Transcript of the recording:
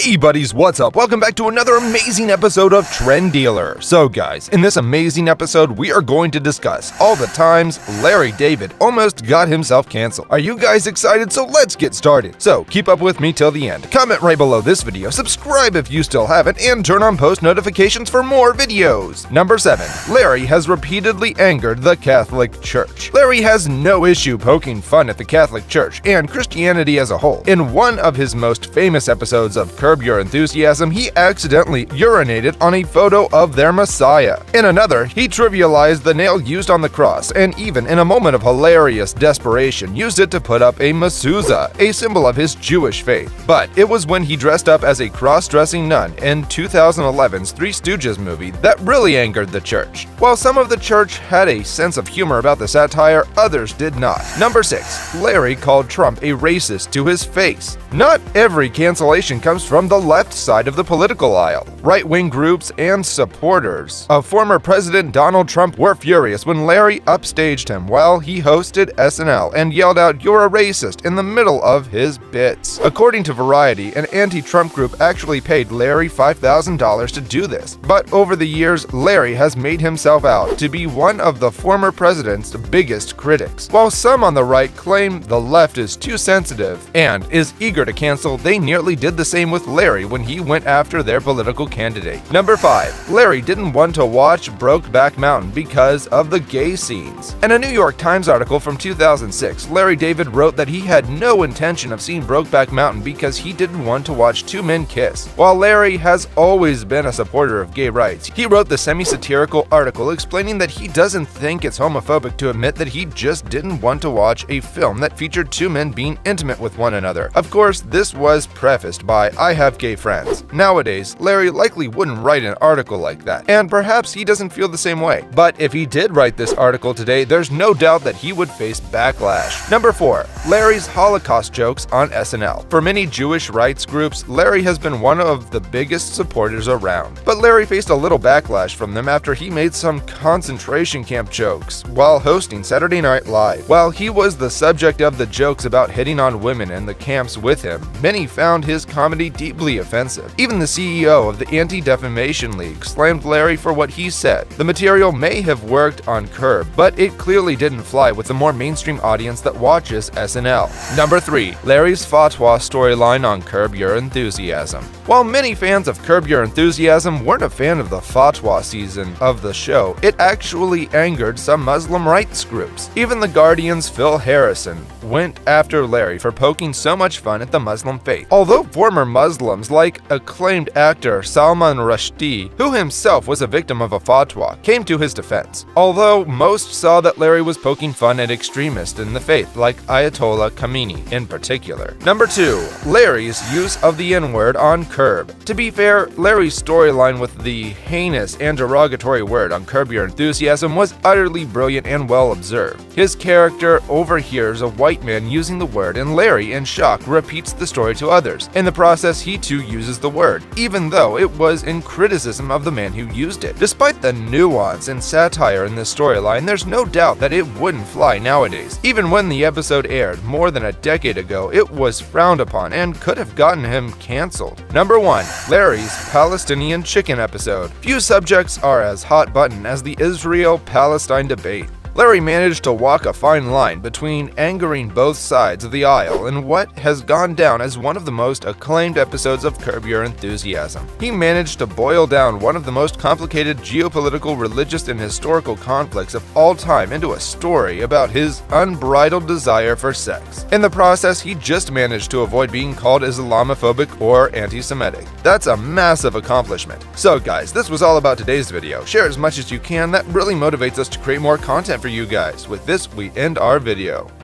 Hey buddies, what's up? Welcome back to another amazing episode of Trend Dealer. So guys, in this amazing episode, we are going to discuss all the times Larry David almost got himself canceled. Are you guys excited? So let's get started. So keep up with me till the end. Comment right below this video, subscribe if you still haven't, and turn on post notifications for more videos. Number 7. Larry has repeatedly angered the Catholic Church. Larry has no issue poking fun at the Catholic Church and Christianity as a whole. In one of his most famous episodes of Curb Your Enthusiasm, he accidentally urinated on a photo of their Messiah. In another, he trivialized the nail used on the cross, and even in a moment of hilarious desperation, used it to put up a mezuzah, a symbol of his Jewish faith. But it was when he dressed up as a cross-dressing nun in 2011's Three Stooges movie that really angered the church. While some of the church had a sense of humor about the satire, others did not. Number 6. Larry called Trump a racist to his face. Not every cancellation comes from the left side of the political aisle. Right-wing groups and supporters of former President Donald Trump were furious when Larry upstaged him while he hosted SNL and yelled out, "You're a racist," in the middle of his bits. According to Variety, an anti-Trump group actually paid Larry $5,000 to do this. But over the years, Larry has made himself out to be one of the former president's biggest critics. While some on the right claim the left is too sensitive and is eager to cancel, they nearly did the same with Larry when he went after their political candidate. Number 5. Larry didn't want to watch Brokeback Mountain because of the gay scenes. In a New York Times article from 2006, Larry David wrote that he had no intention of seeing Brokeback Mountain because he didn't want to watch two men kiss. While Larry has always been a supporter of gay rights, he wrote the semi-satirical article explaining that he doesn't think it's homophobic to admit that he just didn't want to watch a film that featured two men being intimate with one another. Of course, this was prefaced by "I have gay friends." Nowadays, Larry likely wouldn't write an article like that, and perhaps he doesn't feel the same way. But if he did write this article today, there's no doubt that he would face backlash. Number 4. Larry's Holocaust jokes on SNL. For many Jewish rights groups, Larry has been one of the biggest supporters around. But Larry faced a little backlash from them after he made some concentration camp jokes while hosting Saturday Night Live. While he was the subject of the jokes about hitting on women in the camps with him, many found his comedy deeply offensive. Even the CEO of the Anti-Defamation League slammed Larry for what he said. The material may have worked on Curb, but it clearly didn't fly with the more mainstream audience that watches SNL. Number 3. Larry's fatwa storyline on Curb Your Enthusiasm. While many fans of Curb Your Enthusiasm weren't a fan of the fatwa season of the show, it actually angered some Muslim rights groups. Even The Guardian's Phil Harrison went after Larry for poking so much fun at the Muslim faith. Although former Muslims like acclaimed actor Salman Rushdie, who himself was a victim of a fatwa, came to his defense. Although most saw that Larry was poking fun at extremists in the faith, like Ayatollah Khamenei in particular. Number 2. Larry's use of the N-word on Curb. To be fair, Larry's storyline with the heinous and derogatory word on Curb Your Enthusiasm was utterly brilliant and well observed. His character overhears a white man using the word, and Larry, in shock, repeats the story to others. In the process, he too uses the word, even though it was in criticism of the man who used it. Despite the nuance and satire in this storyline, there's no doubt that it wouldn't fly nowadays. Even when the episode aired more than a decade ago, it was frowned upon and could have gotten him canceled. Number 1. Larry's Palestinian chicken episode. Few subjects are as hot button as the Israel-Palestine debate. Larry managed to walk a fine line between angering both sides of the aisle in what has gone down as one of the most acclaimed episodes of Curb Your Enthusiasm. He managed to boil down one of the most complicated geopolitical, religious, and historical conflicts of all time into a story about his unbridled desire for sex. In the process, he just managed to avoid being called Islamophobic or anti-Semitic. That's a massive accomplishment. So guys, this was all about today's video. Share as much as you can, that really motivates us to create more content for you guys. With this, we end our video.